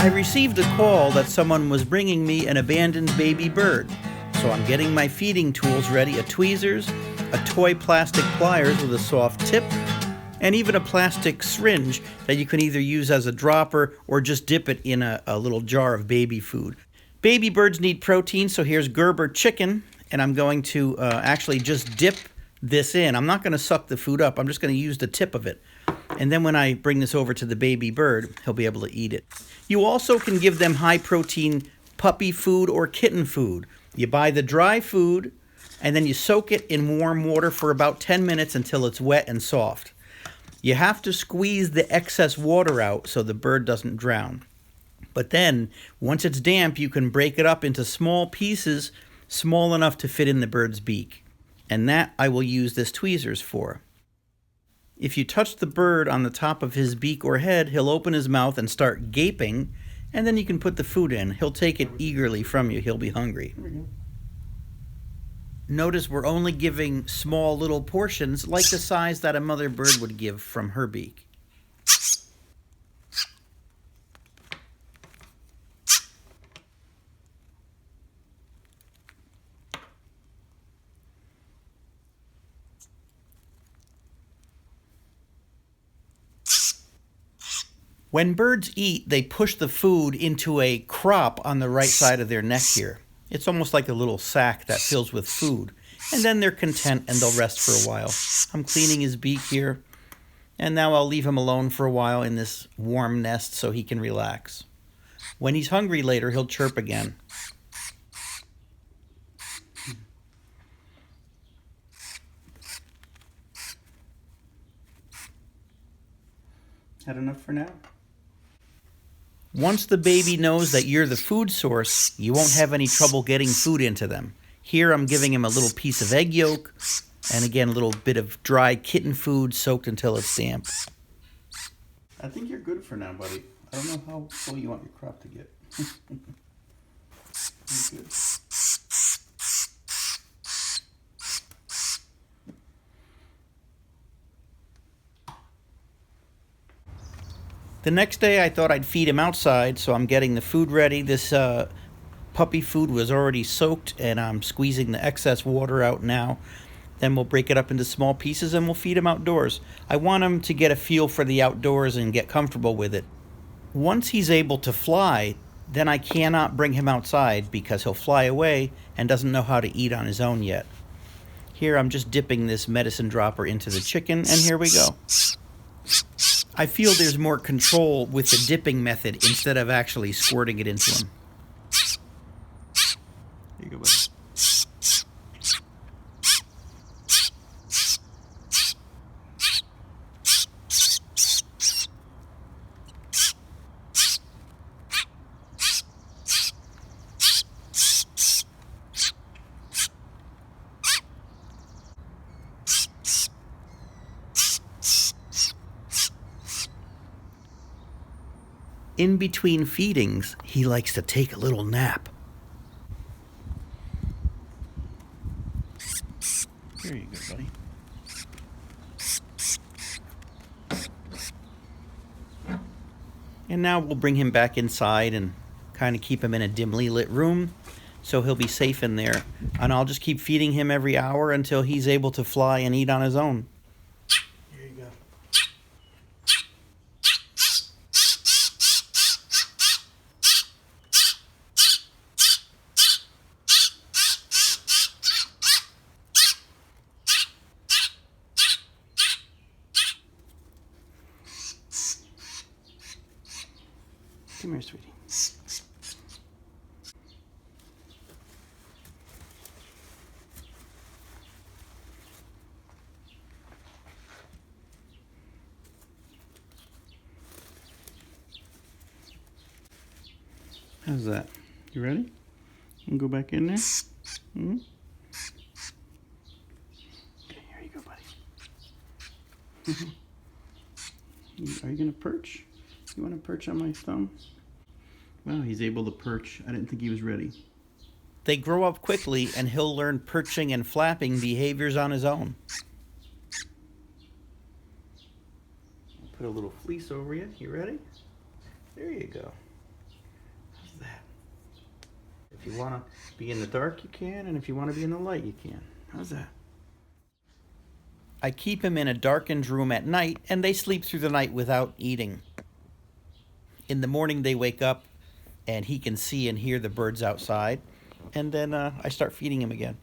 I received a call that someone was bringing me an abandoned baby bird, so I'm getting my feeding tools ready, a tweezers, a toy plastic pliers with a soft tip, and even a plastic syringe that you can either use as a dropper or just dip it in a little jar of baby food. Baby birds need protein, so here's Gerber chicken, and I'm going to actually just dip this in. I'm not going to suck the food up, I'm just going to use the tip of it. And then when I bring this over to the baby bird, he'll be able to eat it. You also can give them high-protein puppy food or kitten food. You buy the dry food, and then you soak it in warm water for about 10 minutes until it's wet and soft. You have to squeeze the excess water out so the bird doesn't drown. But then, once it's damp, you can break it up into small pieces, small enough to fit in the bird's beak. And that I will use this tweezers for. If you touch the bird on the top of his beak or head, he'll open his mouth and start gaping, and then you can put the food in. He'll take it eagerly from you. He'll be hungry. Notice we're only giving small little portions, like the size that a mother bird would give from her beak. When birds eat, they push the food into a crop on the right side of their neck here. It's almost like a little sack that fills with food. And then they're content and they'll rest for a while. I'm cleaning his beak here. And now I'll leave him alone for a while in this warm nest so he can relax. When he's hungry later, he'll chirp again. Had enough for now? Once the baby knows that you're the food source, you won't have any trouble getting food into them. Here I'm giving him a little piece of egg yolk, and again a little bit of dry kitten food soaked until it's damp. I think you're good for now, buddy. I don't know how full you want your crop to get. You're good. The next day I thought I'd feed him outside, so I'm getting the food ready. This puppy food was already soaked, and I'm squeezing the excess water out now. Then we'll break it up into small pieces and we'll feed him outdoors. I want him to get a feel for the outdoors and get comfortable with it. Once he's able to fly, then I cannot bring him outside because he'll fly away and doesn't know how to eat on his own yet. Here I'm just dipping this medicine dropper into the chicken, and here we go. I feel there's more control with the dipping method instead of actually squirting it into him. There you go, buddy. In between feedings, he likes to take a little nap. There you go, buddy. And now we'll bring him back inside and kind of keep him in a dimly lit room so he'll be safe in there. And I'll just keep feeding him every hour until he's able to fly and eat on his own. Here you go. Come here, sweetie. How's that? You ready? You go back in there? Mm-hmm. Okay, here you go, buddy. Are you gonna perch? You want to perch on my thumb? Wow, he's able to perch. I didn't think he was ready. They grow up quickly, and he'll learn perching and flapping behaviors on his own. I'll put a little fleece over you. You ready? There you go. If you want to be in the dark, you can, and if you want to be in the light, you can. How's that? I keep him in a darkened room at night, and they sleep through the night without eating. In the morning, they wake up, and he can see and hear the birds outside, and then I start feeding him again.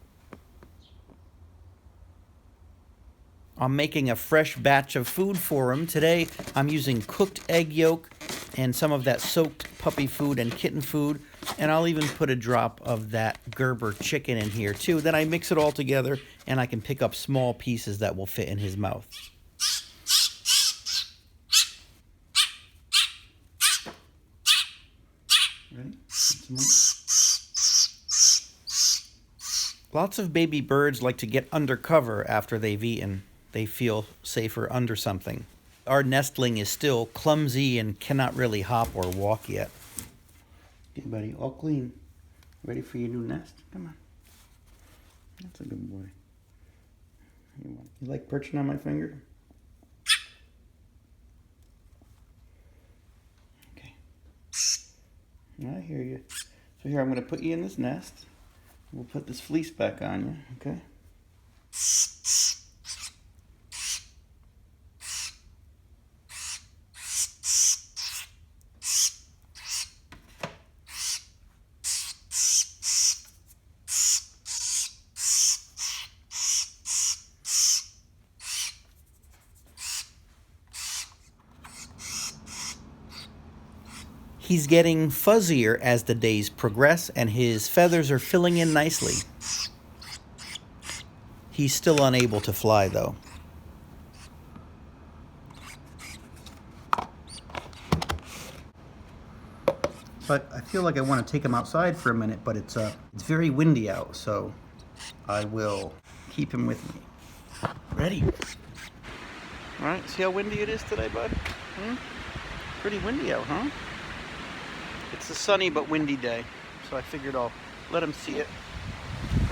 I'm making a fresh batch of food for him. Today, I'm using cooked egg yolk and some of that soaked puppy food and kitten food, and I'll even put a drop of that Gerber chicken in here too. Then I mix it all together, and I can pick up small pieces that will fit in his mouth. Ready? Lots of baby birds like to get under cover after they've eaten. They feel safer under something. Our nestling is still clumsy and cannot really hop or walk yet. Okay, buddy, all clean. Ready for your new nest? Come on. That's a good boy. You like perching on my finger? Okay. I hear you. So here, I'm going to put you in this nest. We'll put this fleece back on you, okay? He's getting fuzzier as the days progress, and his feathers are filling in nicely. He's still unable to fly, though. But I feel like I want to take him outside for a minute, but it's very windy out, so I will keep him with me. Ready? All right, see how windy it is today, bud? Pretty windy out, huh? It's a sunny but windy day, so I figured I'll let him see it,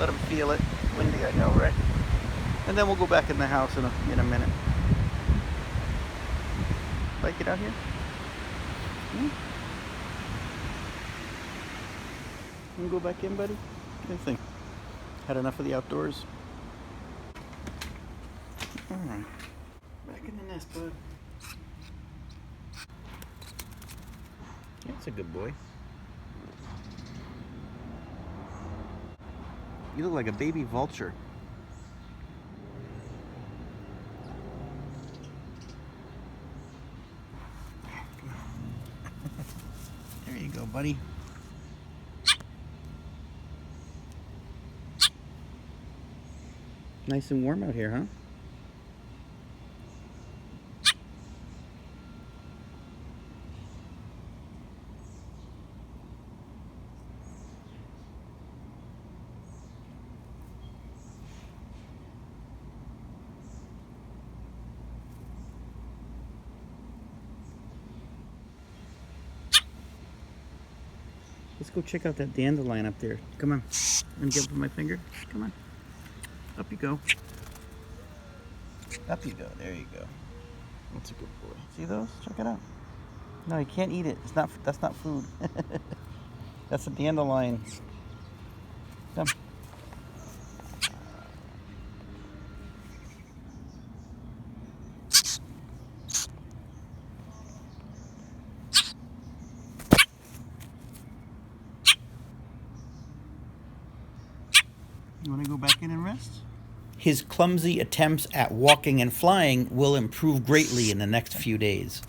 let him feel it. Windy, I know, right? And then we'll go back in the house in a minute. Like it out here? You wanna go back in, buddy? What do you think? Had enough of the outdoors? All right, back in the nest, bud. That's a good boy. You look like a baby vulture. There you go, buddy. Nice and warm out here, huh? Let's go check out that dandelion up there. Come on. I'm gonna get up with my finger. Come on. Up you go. Up you go. There you go. That's a good boy. See those? Check it out. No, you can't eat it. It's not. That's not food. That's a dandelion. Come. You want to go back in and rest? His clumsy attempts at walking and flying will improve greatly in the next few days.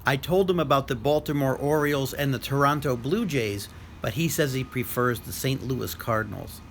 I told him about the Baltimore Orioles and the Toronto Blue Jays, but he says he prefers the St. Louis Cardinals.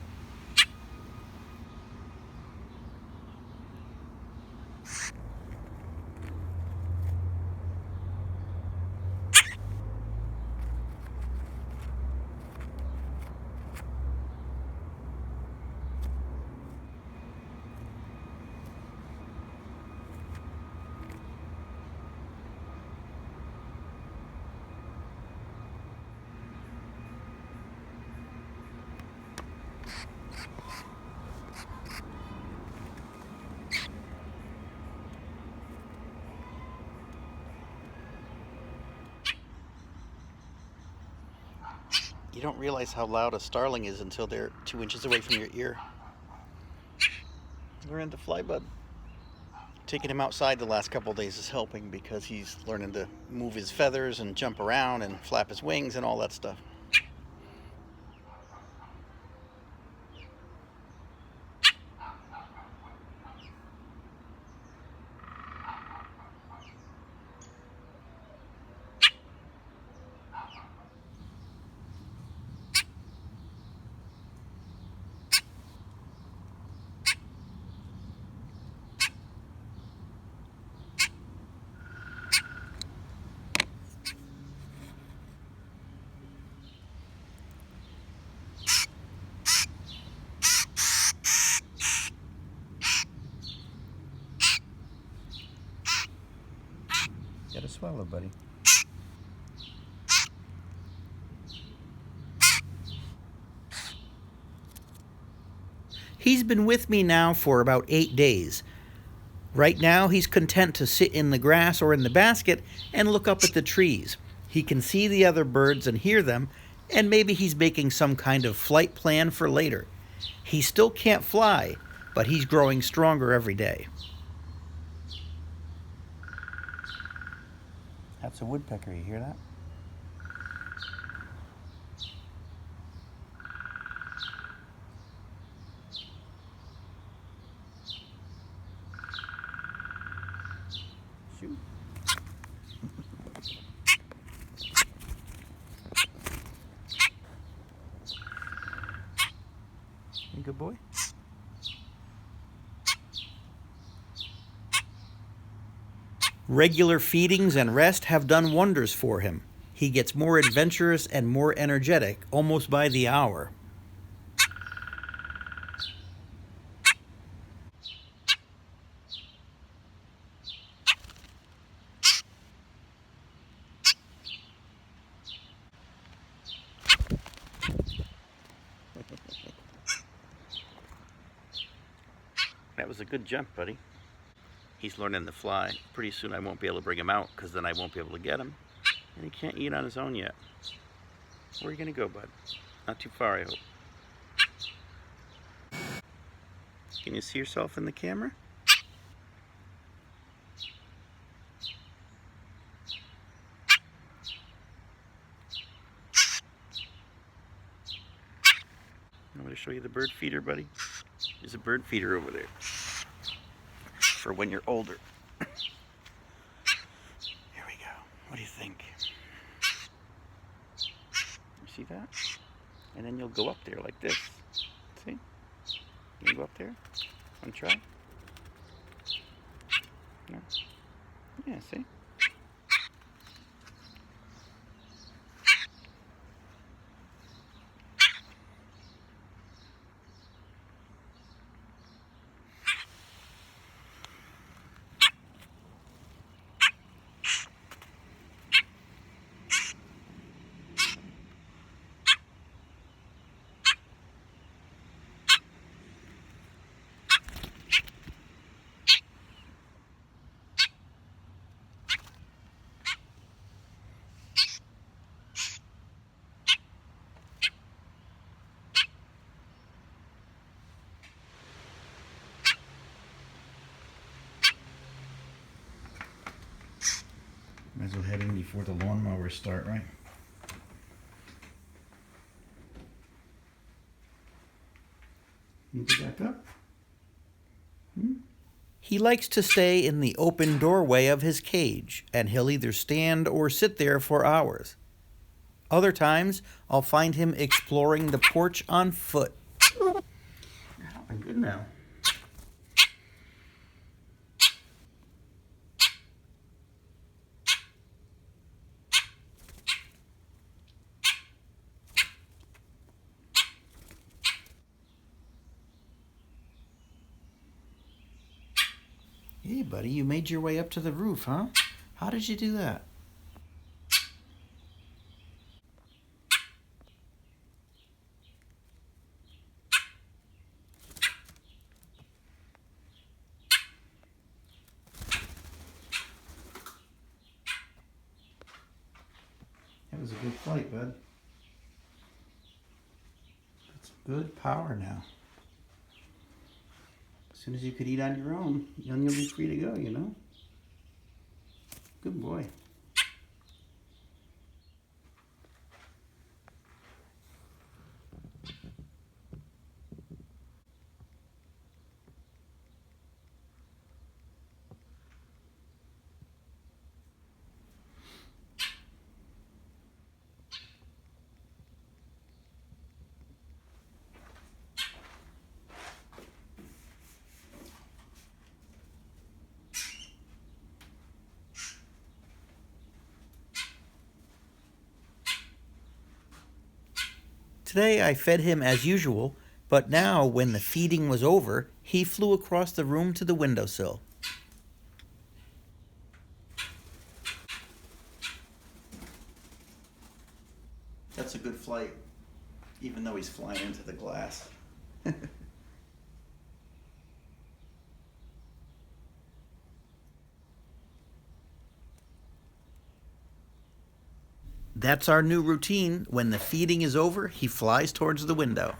don't realize how loud a starling is until they're 2 inches away from your ear. We're into fly, bud. Taking him outside the last couple of days is helping because he's learning to move his feathers and jump around and flap his wings and all that stuff. Gotta swallow, buddy. He's been with me now for about 8 days. Right now, he's content to sit in the grass or in the basket and look up at the trees. He can see the other birds and hear them, and maybe he's making some kind of flight plan for later. He still can't fly, but he's growing stronger every day. That's a woodpecker, you hear that? Shoot. You good boy? Regular feedings and rest have done wonders for him. He gets more adventurous and more energetic almost by the hour. That was a good jump, buddy. He's learning to fly. Pretty soon I won't be able to bring him out because then I won't be able to get him. And he can't eat on his own yet. Where are you going to go, bud? Not too far, I hope. Can you see yourself in the camera? I'm going to show you the bird feeder, buddy. There's a bird feeder over there for when you're older. Here we go. What do you think? You see that? And then you'll go up there like this. See? You can go up there. Want to try? No. Yeah, see? Might as well head in before the lawnmowers start, right? You get back up? He likes to stay in the open doorway of his cage, and he'll either stand or sit there for hours. Other times, I'll find him exploring the porch on foot. I'm good now. Hey, buddy, you made your way up to the roof, huh? How did you do that? That was a good flight, bud. Good power now. As soon as you could eat on your own, then you'll be free to go, you know? Good boy. Today I fed him as usual, but now when the feeding was over, he flew across the room to the windowsill. That's a good flight, even though he's flying into the glass. That's our new routine. When the feeding is over, he flies towards the window.